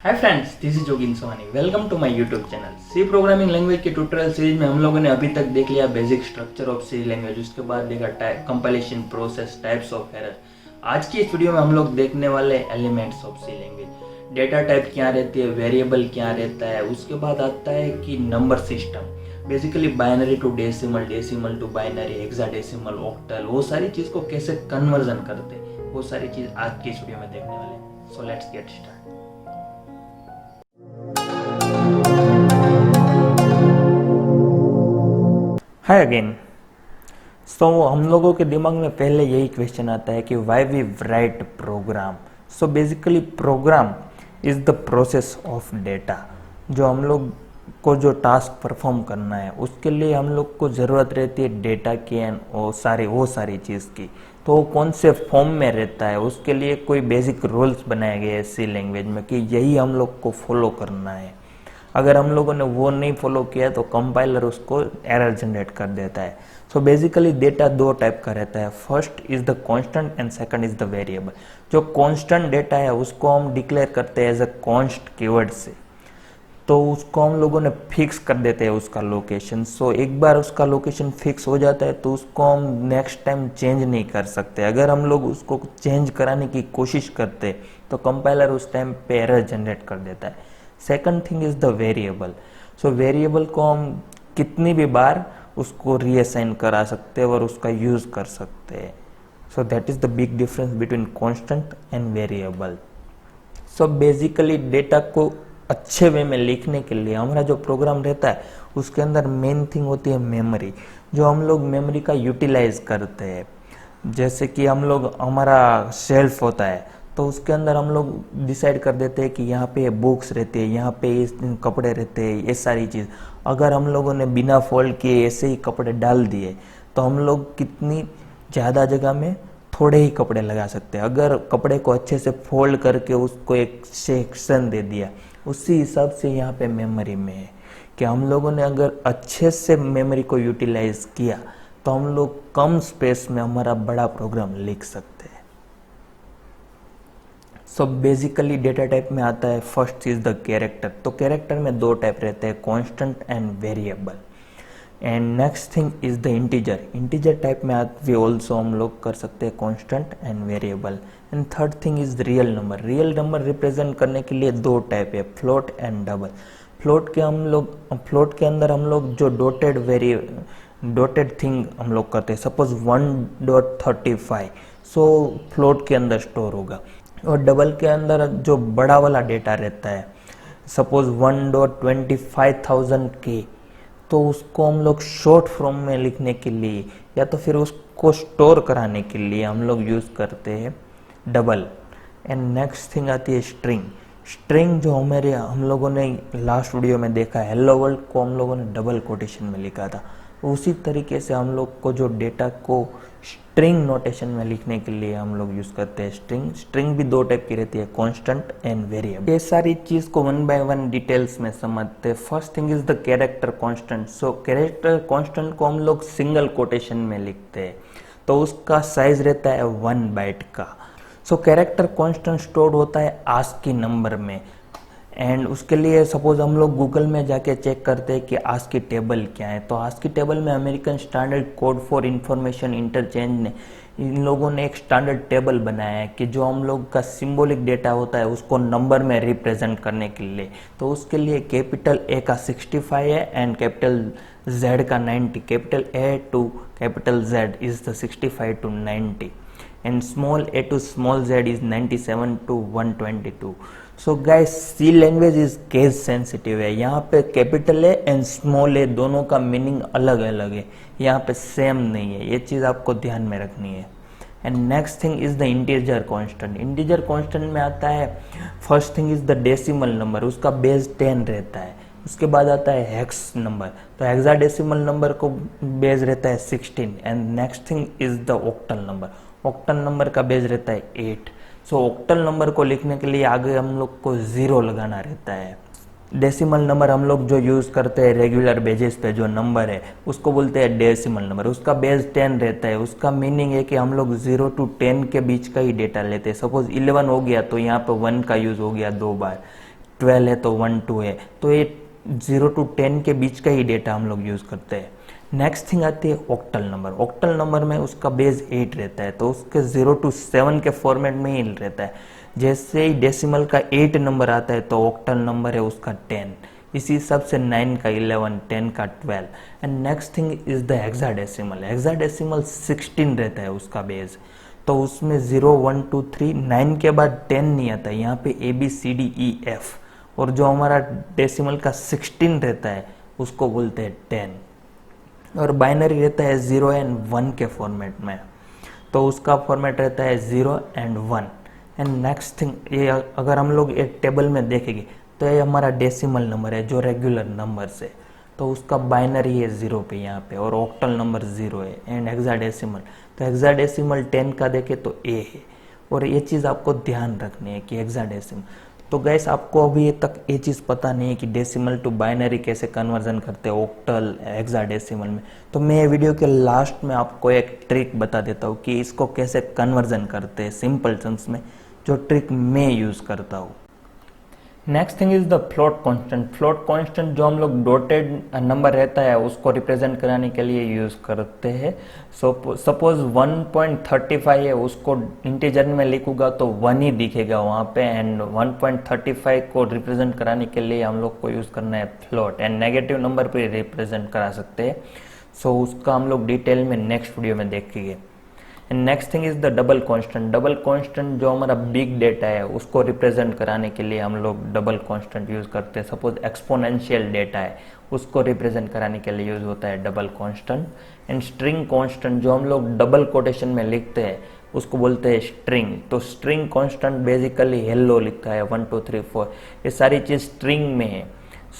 Hi friends, this is Jogin Sohani. Welcome to my YouTube channel. C programming language के tutorial series में हम लोगों ने अभी तक देख लिया basic structure of C language, उसके बाद देखा compilation process, types of error. आज की इस वीडियो में हम लोग देखने वाले elements of C language. Data type क्या रहती है, वेरिएबल क्या रहता है, उसके बाद आता है कि number system, basically binary to decimal, decimal to binary, hexadecimal, octal, वो सारी चीज़ को कैसे कन्वर्जन करते हैं, वो सारी चीज़ आज की इस वीडियो में देखने वाले हैं। So let's get start. Hi again. So हम लोगों के दिमाग में पहले यही क्वेश्चन आता है कि why we write program. So basically program is the process of data. जो हम लोग को जो टास्क परफॉर्म करना है उसके लिए हम लोग को ज़रूरत रहती है डेटा की एंड वो सारी चीज़ की। तो वो कौन से फॉर्म में रहता है उसके लिए कोई बेसिक रूल्स बनाए गए हैं सी लैंग्वेज में कि यही हम लोग को फॉलो करना है। अगर हम लोगों ने वो नहीं फॉलो किया तो कंपाइलर उसको एरर जनरेट कर देता है। सो बेसिकली डेटा दो टाइप का रहता है, first is the constant and second is the variable. जो कांस्टेंट डेटा है उसको हम डिक्लेयर करते हैं एज अ कॉन्स्ट कीवर्ड से, तो उसको हम लोगों ने फिक्स कर देते हैं उसका लोकेशन। सो एक बार उसका लोकेशन फिक्स हो जाता है तो उसको हम नेक्स्ट टाइम चेंज नहीं कर सकते। अगर हम लोग उसको चेंज कराने की कोशिश करते तो कंपाइलर उस टाइम पे एरर जनरेट कर देता है। Second thing is the variable. So variable को हम कितनी भी बार उसको रीअसाइन करा सकते हैं और उसका यूज कर सकते हैं। So that is the big difference between constant and variable. So basically data को अच्छे वे में लिखने के लिए हमारा जो प्रोग्राम रहता है उसके अंदर मेन थिंग होती है मेमोरी, जो हम लोग मेमोरी का यूटिलाइज करते हैं। जैसे कि हम लोग हमारा शेल्फ होता है तो उसके अंदर हम लोग डिसाइड कर देते हैं कि यहाँ पे बुक्स रहते हैं, यहाँ पे कपड़े रहते हैं, ये सारी चीज़। अगर हम लोगों ने बिना फोल्ड किए ऐसे ही कपड़े डाल दिए तो हम लोग कितनी ज़्यादा जगह में थोड़े ही कपड़े लगा सकते हैं। अगर कपड़े को अच्छे से फोल्ड करके उसको एक सेक्शन दे दिया, उसी हिसाब से यहाँ पे मेमोरी में है कि हम लोगों ने अगर अच्छे से मेमोरी को यूटिलाइज किया तो हम लोग कम स्पेस में हमारा बड़ा प्रोग्राम लिख सकते हैं। सो बेसिकली डेटा टाइप में आता है फर्स्ट इज द कैरेक्टर। तो कैरेक्टर में दो टाइप रहते हैं, constant and variable. And next thing is the integer. Integer type में भी ऑल्सो हम लोग कर सकते हैं constant and variable. And third thing is real number. Real number represent करने के लिए दो टाइप है, फ्लोट एंड डबल। फ्लोट के अंदर हम लोग जो डॉटेड थिंग हम लोग करते हैं, सपोज 1.35, सो फ्लोट के अंदर स्टोर होगा। और डबल के अंदर जो बड़ा वाला डेटा रहता है, सपोज 1.25,000K, तो उसको हम लोग शॉर्ट फॉर्म में लिखने के लिए या तो फिर उसको स्टोर कराने के लिए हम लोग यूज़ करते हैं डबल। एंड नेक्स्ट थिंग आती है स्ट्रिंग। स्ट्रिंग जो हम लोगों ने लास्ट वीडियो में देखा है, हेलो वर्ल्ड को हम लोगों ने डबल कोटेशन में लिखा था। उसी तरीके से हम लोग को जो डेटा को स्ट्रिंग नोटेशन में लिखने के लिए हम लोग यूज़ करते हैं स्ट्रिंग। स्ट्रिंग भी दो टाइप की रहती है, कांस्टेंट एंड वेरिएबल। ये सारी चीज़ को वन बाय वन डिटेल्स में समझते हैं। First thing is the character constant. So character constant को हम लोग सिंगल कोटेशन में लिखते हैं, तो उसका साइज रहता है 1 बाइट का। सो कैरेक्टर कांस्टेंट स्टोर्ड होता है ASCII नंबर में। एंड उसके लिए सपोज हम लोग गूगल में जाके चेक करते हैं कि ASCII टेबल क्या है, तो ASCII टेबल में American standard code for information interchange ने इन लोगों ने एक स्टैंडर्ड टेबल बनाया है कि जो हम लोग का सिंबॉलिक डेटा होता है उसको नंबर में रिप्रेजेंट करने के लिए। तो उसके लिए कैपिटल A का 65 है एंड कैपिटल Z का 90। Capital A to capital Z is the 65 to 90 and small a to small z is 97 to 122। So guys, C language is case sensitive है। यहाँ पे capital A and small A दोनों का meaning अलग अलग है, यहाँ पे सेम नहीं है। ये चीज़ आपको ध्यान में रखनी है। And next thing is the integer constant. Integer constant में आता है first thing is the decimal number, उसका बेस 10 रहता है। उसके बाद आता है हेक्स नंबर, तो हेक्साडेसिमल नंबर को बेस रहता है 16। And next thing is the octal number. Octal number का बेस रहता है 8। सो ऑक्टल नंबर को लिखने के लिए आगे हम लोग को 0 लगाना रहता है। डेसिमल नंबर हम लोग जो यूज़ करते हैं रेगुलर बेसिस पे, जो नंबर है उसको बोलते हैं डेसिमल नंबर। उसका बेस 10 रहता है। उसका मीनिंग है कि हम लोग 0 to 10 के बीच का ही डेटा लेते हैं। सपोज 11 हो गया तो यहाँ पे 1 का यूज़ हो गया 2 बार। 12 है तो 1 2 है, तो ये 0 to 10 के बीच का ही डेटा हम लोग यूज़ करते हैं। नेक्स्ट थिंग आती है ऑक्टल नंबर। ऑक्टल नंबर में उसका बेस 8 रहता है, तो उसके 0 to 7 के फॉर्मेट में ही रहता है। जैसे ही डेसिमल का 8 नंबर आता है तो ऑक्टल नंबर है उसका 10, इसी हिसाब से 9 का 11, 10 का 12। And next thing is the hexadecimal. Hexadecimal 16 रहता है उसका बेस, तो उसमें 0 1 2 3 9 के बाद 10 नहीं आता, यहाँ पे ABCDEF, और जो हमारा डेसिमल का 16 रहता है उसको बोलते हैं 10। और बाइनरी रहता है 0 and 1 के फॉर्मेट में, तो उसका फॉर्मेट रहता है 0 and 1। एंड नेक्स्ट थिंग, ये अगर हम लोग एक टेबल में देखेंगे तो ये हमारा डेसिमल नंबर है जो रेगुलर नंबर से, तो उसका बाइनरी है 0 पे यहाँ पे, और ऑक्टल नंबर 0 है। एंड हेक्साडेसिमल, तो हेक्साडेसिमल 10 का देखे तो A है, और ये चीज़ आपको ध्यान रखनी है कि हेक्साडेसिमल। तो गैस आपको अभी तक ये चीज़ पता नहीं है कि डेसिमल टू बाइनरी कैसे कन्वर्जन करते हैं ऑक्टल हेक्साडेसिमल में, तो मैं वीडियो के लास्ट में आपको एक ट्रिक बता देता हूँ कि इसको कैसे कन्वर्जन करते हैं सिंपल टर्म्स में, जो ट्रिक मैं यूज़ करता हूँ। Next thing is the float constant. Float constant जो हम लोग डॉटेड नंबर रहता है उसको रिप्रेजेंट कराने के लिए यूज़ करते हैं। सपोज 1.35 है, उसको इंटीजर में लिखूंगा तो 1 ही दिखेगा वहाँ पे, एंड 1.35 को रिप्रेजेंट कराने के लिए हम लोग को यूज़ करना है फ्लोट, एंड नेगेटिव नंबर पे रिप्रेजेंट करा सकते हैं। सो उसका हम लोग डिटेल में नेक्स्ट वीडियो में देखेंगे। And next thing is the double constant. Double constant जो हमारा बिग डेटा है उसको रिप्रेजेंट कराने के लिए हम लोग डबल कांस्टेंट यूज करते हैं। सपोज एक्सपोनेंशियल डेटा है उसको रिप्रेजेंट कराने के लिए यूज होता है double constant. And string constant जो हम लोग डबल कोटेशन में लिखते हैं उसको बोलते हैं स्ट्रिंग। तो स्ट्रिंग कांस्टेंट बेसिकली हेलो लिखा है 1 2 3 4, ये सारी चीज स्ट्रिंग में है।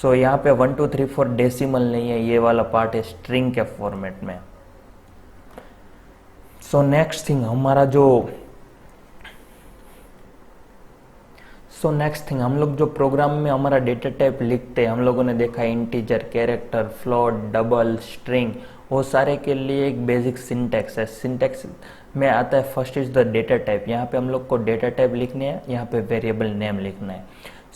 सो यहाँ पे 1 2 3 4 डेसिमल नहीं है, ये वाला पार्ट है स्ट्रिंग के फॉर्मेट में। सो नेक्स्ट थिंग हम लोग जो प्रोग्राम में हमारा डेटा टाइप लिखते हैं, हम लोगों ने देखा integer, character, float, double, string, वो सारे के लिए एक बेसिक सिंटैक्स है। सिंटैक्स में आता है first is the data type. यहाँ पे हम लोग को डेटा टाइप लिखने हैं, यहाँ पे वेरिएबल नेम लिखना है।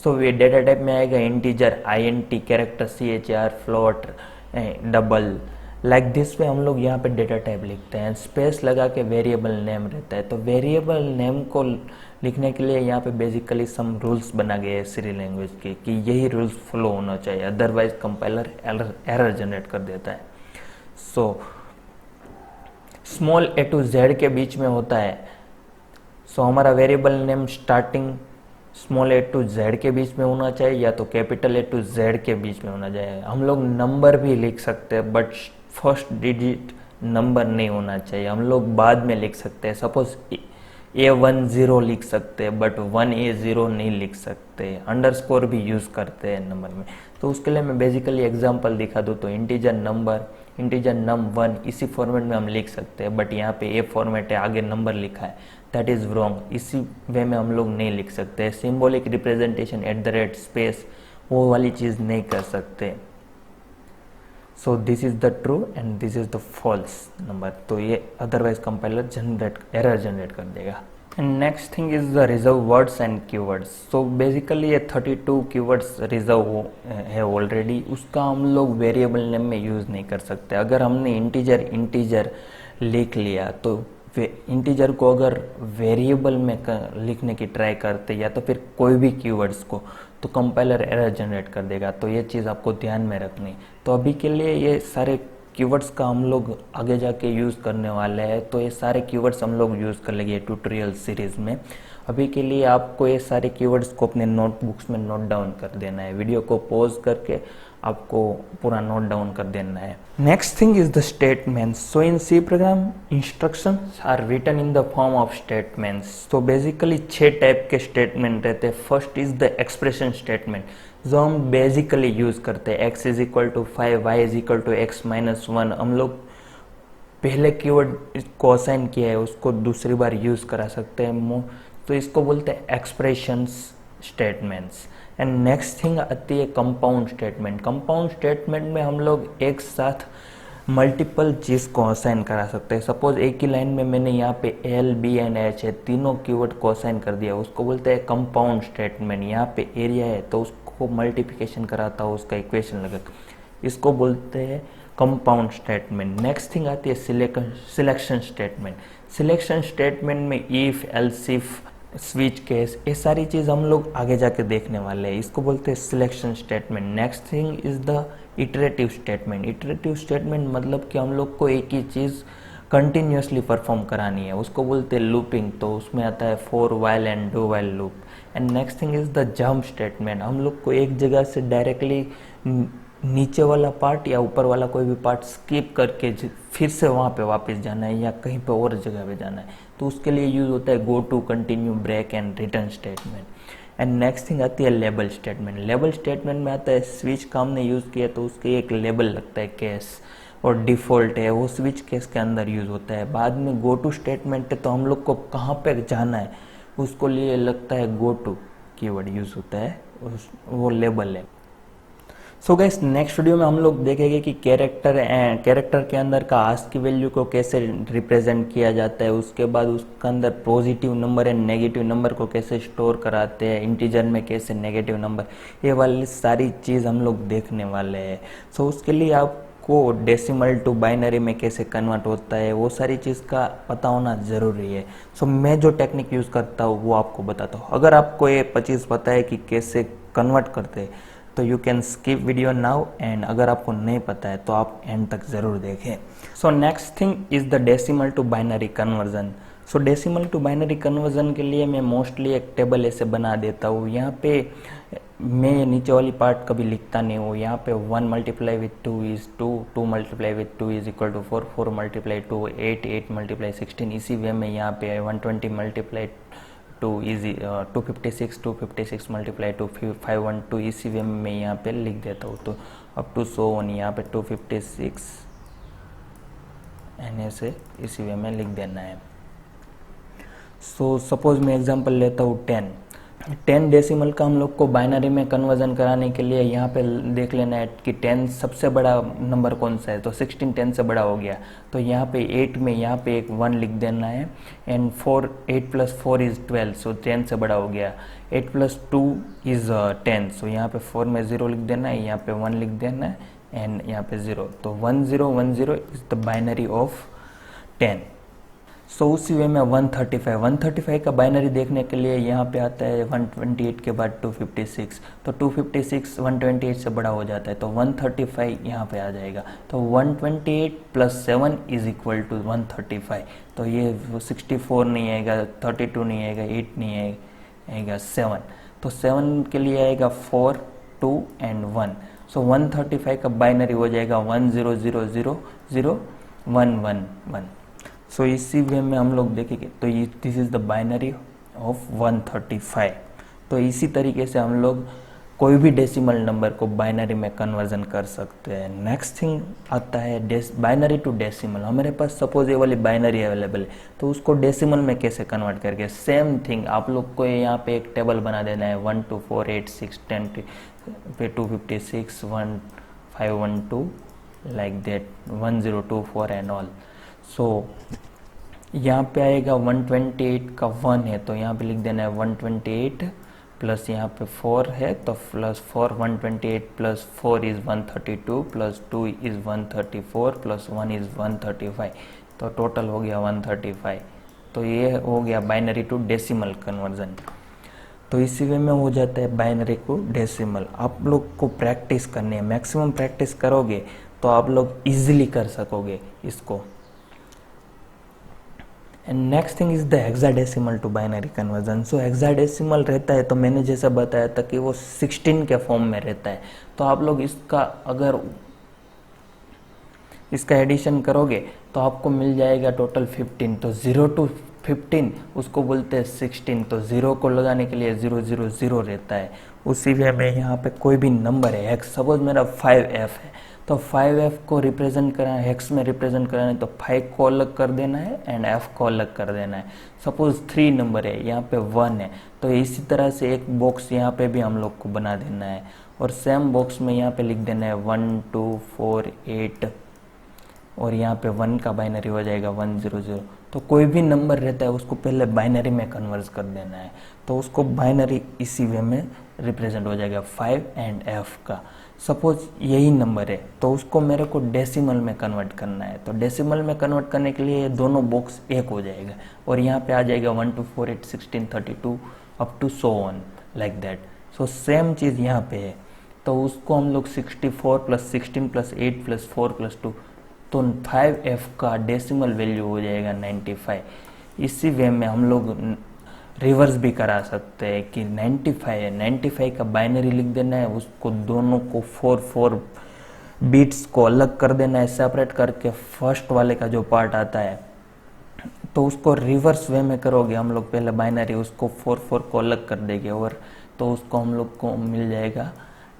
सो ये डेटा टाइप में आएगा integer INT, character CHR, float, double, like this way हम लोग यहाँ पे डेटा टाइप लिखते हैं। स्पेस लगा के वेरिएबल नेम रहता है, तो वेरिएबल नेम को लिखने के लिए यहाँ पे बेसिकली सम रूल्स बना गए हैं सी लैंग्वेज के कि यही रूल्स फॉलो होना चाहिए, अदरवाइज कंपाइलर एरर जनरेट कर देता है। So small a to z के बीच में होता है। सो हमारा variable name starting small a to z के बीच में होना चाहिए, या तो कैपिटल A to Z के बीच में होना चाहिए। हम लोग नंबर भी लिख सकते हैं बट फर्स्ट डिजिट नंबर नहीं होना चाहिए, हम लोग बाद में लिख सकते हैं। सपोज A10 लिख सकते हैं बट 1A0 नहीं लिख सकते। अंडरस्कोर भी यूज़ करते हैं नंबर में, तो उसके लिए मैं बेसिकली एग्जांपल दिखा दूँ तो इंटीजर नंबर, इंटीजर num1 इसी फॉर्मेट में हम लिख सकते हैं, बट यहाँ पे A फॉर्मेट है, आगे नंबर लिखा है, दैट इज़ रॉन्ग। इसी वे में हम लोग नहीं लिख सकते। सिंबॉलिक रिप्रेजेंटेशन @ स्पेस वो वाली चीज़ नहीं कर सकते। So this is the true and this is the false number, तो ये अदरवाइज कंपाइलर एरर जनरेट कर देगा। And next thing is the reserve words and keywords. So basically ये 32 कीवर्ड्स रिजर्व है ऑलरेडी, उसका हम लोग वेरिएबल नेम में यूज़ नहीं कर सकते। अगर हमने इंटीजर लिख लिया तो इंटीजर को अगर वेरिएबल में लिखने की ट्राई करते या तो फिर कोई भी कीवर्ड्स को, तो कंपाइलर एरर जनरेट कर देगा। तो ये चीज़ आपको ध्यान में रखनी। तो अभी के लिए ये सारे कीवर्ड्स का हम लोग आगे जाके यूज़ करने वाले हैं, तो ये सारे कीवर्ड्स हम लोग यूज़ कर लेंगे ट्यूटोरियल सीरीज़ में। अभी के लिए आपको ये सारे कीवर्ड्स को अपने नोटबुक्स में नोट डाउन कर देना है, वीडियो को पॉज करके आपको पूरा नोट डाउन कर देना है। Next thing is the statements. So in C program instructions are written in the form of statements. तो बेसिकली 6 टाइप के स्टेटमेंट रहते हैं। First is the expression statement जो हम बेसिकली यूज करते हैं। x = 5, y = x-1। हम लोग पहले कीवर्ड को असाइन किया है उसको दूसरी बार यूज करा सकते हैं, तो इसको बोलते हैं expressions statements. And next thing आती है कंपाउंड स्टेटमेंट। कंपाउंड स्टेटमेंट में हम लोग एक साथ मल्टीपल चीज़ को असाइन करा सकते हैं। सपोज एक ही लाइन में मैंने यहाँ पे एल बी एंड एच है, तीनों कीवर्ड को असाइन कर दिया, उसको बोलते हैं कंपाउंड स्टेटमेंट। यहाँ पे एरिया है तो उसको मल्टीप्लिकेशन कराता हूँ, उसका इक्वेशन लगा, इसको बोलते हैं कंपाउंड स्टेटमेंट। नेक्स्ट थिंग आती है सिलेक्शन स्टेटमेंट। सिलेक्शन स्टेटमेंट में if, else if, switch case, ये सारी चीज़ हम लोग आगे जाके देखने वाले हैं, इसको बोलते हैं selection statement. Next thing is the iterative statement. Iterative statement मतलब कि हम लोग को एक ही चीज़ कंटिन्यूसली परफॉर्म करानी है, उसको बोलते हैं लूपिंग। तो उसमें आता है for while and do while loop. And next thing is the jump statement. हम लोग को एक जगह से डायरेक्टली नीचे वाला पार्ट या ऊपर वाला कोई भी पार्ट स्किप करके फिर से वहाँ पे वापस जाना है या कहीं पे और जगह पे जाना है, तो उसके लिए यूज होता है go to, continue, break and return statement. And next thing आती है लेबल स्टेटमेंट। लेबल स्टेटमेंट में आता है स्विच का हमने यूज़ किया तो उसके एक लेबल लगता है केस, और डिफ़ॉल्ट है वो स्विच केस के अंदर यूज़ होता है। बाद में गो टू स्टेटमेंट है तो हम लोग को कहाँ पे जाना है उसको लिए लगता है गो टू कीवर्ड यूज़ होता है, वो लेबल है। सो गाइस नेक्स्ट वीडियो में हम लोग देखेंगे कि कैरेक्टर के अंदर का आस्क की वैल्यू को कैसे रिप्रेजेंट किया जाता है, उसके बाद उसके अंदर positive number and negative number को कैसे स्टोर कराते हैं, इंटीजर में कैसे नेगेटिव नंबर, ये वाली सारी चीज़ हम लोग देखने वाले हैं। सो उसके लिए आपको डेसिमल टू बाइनरी में कैसे कन्वर्ट होता है वो सारी चीज़ का पता होना ज़रूरी है। सो मैं जो टेक्निक यूज़ करता हूँ वो आपको बताता हूँ। अगर आपको ये 25 पता है कि कैसे कन्वर्ट करते हैं तो you can skip video now, and अगर आपको नहीं पता है तो आप एंड तक ज़रूर देखें। So next thing is the decimal to binary conversion. So decimal to binary conversion के लिए मैं मोस्टली एक टेबल ऐसे बना देता हूँ। यहाँ पे मैं नीचे वाली पार्ट कभी लिखता नहीं हूँ। यहाँ पे 1 multiply with 2 is 2, 2 multiply with 2 is equal to 4, 4 multiply 2 8, 8 multiply 16। इसी वे में यहाँ पे 120 मल्टीप्लाई 2 इजी 256, 256 मल्टीप्लाई 2 512, इसी वे में मैं यहाँ पे लिख देता हूँ। तो अप टू 100 यहाँ पे 256 एंड ऐसे इसी वे में लिख देना है। सो सपोज मैं एग्जांपल लेता हूँ 10 डेसिमल का हम लोग को बाइनरी में कन्वर्जन कराने के लिए यहाँ पे देख लेना है कि 10 सबसे बड़ा नंबर कौन सा है, तो 16 10 से बड़ा हो गया, तो यहाँ पे 8 में यहाँ पे एक 1 लिख देना है। एंड 8 + 4 इज़ 12, सो 10 से बड़ा हो गया। 8 + 2 इज़ 10, सो यहाँ पे 4 में 0 लिख देना है, यहाँ पे 1 लिख देना है एंड यहाँ पे 0, तो 1010 इज़ द बाइनरी ऑफ 10। सो उसी वे में 135 का बाइनरी देखने के लिए यहाँ पे आता है 128 के बाद 256, तो 256 128 से बड़ा हो जाता है, तो 135 यहाँ पे आ जाएगा। तो 128 + 7 इज इक्वल टू 135, तो ये 64 नहीं आएगा, 32 नहीं आएगा, 8 नहीं आएगा, 7, तो 7 के लिए आएगा 4 2 एंड 1। सो 135 का बाइनरी हो जाएगा 10000111। सो इसी वे में हम लोग देखेंगे, तो ये this is the binary of 135। तो इसी तरीके से हम लोग कोई भी डेसिमल नंबर को बाइनरी में कन्वर्जन कर सकते हैं। नेक्स्ट थिंग आता है बाइनरी टू डेसिमल। हमारे पास सपोज ये वाली बाइनरी अवेलेबल है, तो उसको डेसिमल में कैसे कन्वर्ट करके, सेम थिंग आप लोग को यहाँ पे एक टेबल बना देना है 1 2 4 8 6 10 पे 256 1 512 लाइक दैट 1024 एंड ऑल। सो यहाँ पे आएगा 128 का 1 है तो यहाँ पे लिख देना है 128 प्लस यहाँ पे 4 है तो plus 4, 128 plus 4 is 132 plus 2 is 134 plus 1 is 135, तो टोटल हो गया 135। तो ये हो गया बाइनरी टू डेसिमल कन्वर्जन। तो इसी वे में हो जाता है बाइनरी को डेसिमल। आप लोग को प्रैक्टिस करनी है, मैक्सिमम प्रैक्टिस करोगे तो आप लोग इजीली कर सकोगे इसको। And next thing is the hexadecimal to binary conversion. So hexadecimal रहता है तो मैंने जैसा बताया था कि वो 16 के फॉर्म में रहता है, तो आप लोग इसका अगर इसका एडिशन करोगे तो आपको मिल जाएगा टोटल 15, तो 0 to 15 उसको बोलते हैं 16, तो 0 को लगाने के लिए 000 रहता है। उसी वे में यहाँ पे कोई भी नंबर है, सपोज मेरा 5F है तो 5F को रिप्रेजेंट करना है, हेक्स में रिप्रेजेंट करना है तो 5 को अलग कर देना है एंड F को अलग कर देना है। सपोज 3 नंबर है, यहाँ पे 1 है, तो इसी तरह से एक बॉक्स यहाँ पे भी हम लोग को बना देना है और सेम बॉक्स में यहाँ पे लिख देना है 1 2 4 8 और यहाँ पे 1 का बाइनरी हो जाएगा 100। तो कोई भी नंबर रहता है उसको पहले बाइनरी में कन्वर्ट कर देना है, तो उसको बाइनरी इसी वे में रिप्रेजेंट हो जाएगा 5 एंड f का। सपोज यही नंबर है तो उसको मेरे को डेसिमल में कन्वर्ट करना है, तो डेसिमल में कन्वर्ट करने के लिए दोनों बॉक्स एक हो जाएगा और यहाँ पे आ जाएगा 1 2 4 8 16 32 up to so on like that. So same चीज़ यहाँ पे है, तो उसको हम लोग 64 + 16 + 8 + 4 + 2, तो 5f का डेसिमल वैल्यू हो जाएगा 95। इसी वे में हम लोग रिवर्स भी करा सकते हैं कि 95 है, 95 का बाइनरी लिख देना है, उसको दोनों को 4 बिट्स को अलग कर देना है सेपरेट करके, फर्स्ट वाले का जो पार्ट आता है तो उसको रिवर्स वे में करोगे हम लोग, पहले बाइनरी उसको 4 को अलग कर देंगे और तो उसको हम लोग को मिल जाएगा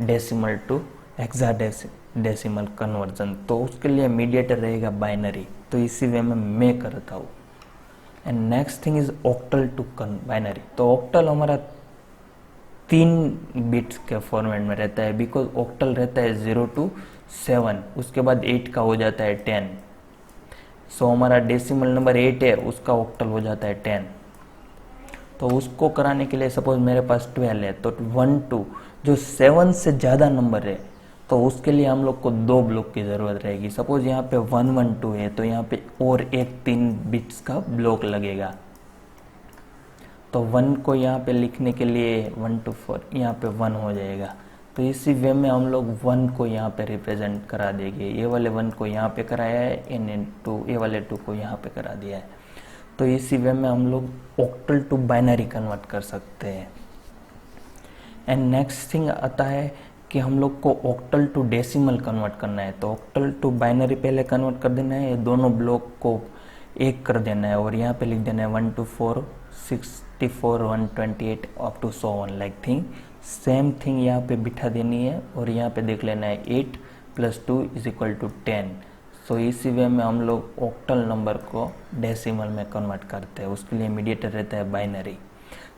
डेसिमल टू हेक्साडेसिमल कन्वर्जन। तो उसके लिए मीडिएटर रहेगा बाइनरी, तो इसी वे में मैं करता हूँ। And next thing is octal to binary. तो ऑक्टल हमारा 3 बिट्स के फॉर्मेट में रहता है, बिकॉज ऑक्टल रहता है 0 to 7, उसके बाद 8 का हो जाता है 10। सो हमारा डेसिमल नंबर 8 है, उसका ऑक्टल हो जाता है 10। तो उसको कराने के लिए सपोज मेरे पास 12 है, तो 1 2 जो 7 से ज़्यादा नंबर है तो उसके लिए हम लोग को 2 ब्लॉक की ज़रूरत रहेगी। सपोज यहाँ पे 1 1 2 है तो यहाँ पे और एक 3 बिट्स का ब्लॉक लगेगा, तो 1 को यहाँ पे लिखने के लिए 1 2 4 यहाँ पे 1 हो जाएगा। तो इसी वे में हम लोग 1 को यहाँ पे रिप्रेजेंट करा देंगे, ये वाले 1 को यहाँ पे कराया है, ये वाले 2 को यहाँ पे करा दिया है। तो इसी वे में हम लोग ऑक्टल टू बाइनरी कन्वर्ट कर सकते हैं। एंड नेक्स्ट थिंग आता है कि हम लोग को ऑक्टल टू डेसिमल कन्वर्ट करना है, तो ऑक्टल टू बाइनरी पहले कन्वर्ट कर देना है, ये दोनों ब्लॉक को एक कर देना है और यहाँ पे लिख देना है 1 2 4 64 128 up to so on like thing. Same thing यहाँ पे बिठा देनी है और यहाँ पे देख लेना है 8 + 2 = 10। सो इसी वे में हम लोग ऑक्टल नंबर को डेसिमल में कन्वर्ट करते हैं, उसके लिए मीडिएटर रहता है बाइनरी।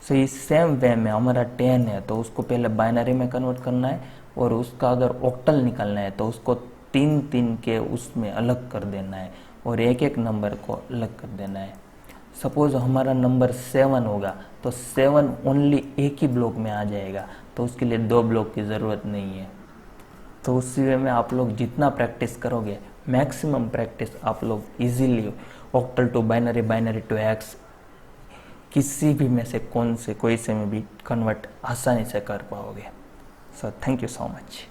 सो इस सेम वे में हमारा 10 है तो उसको पहले बाइनरी में कन्वर्ट करना है और उसका अगर ऑक्टल निकालना है तो उसको 3 के उसमें अलग कर देना है और एक एक नंबर को अलग कर देना है। सपोज हमारा नंबर 7 होगा तो 7 ओनली एक ही ब्लॉक में आ जाएगा, तो उसके लिए 2 ब्लॉक की ज़रूरत नहीं है। तो उसी वे में आप लोग जितना प्रैक्टिस करोगे, मैक्सिमम प्रैक्टिस, आप लोग easily octal to binary, binary to hex, किसी भी में से कोई से में भी कन्वर्ट आसानी से कर पाओगे। So thank you so much.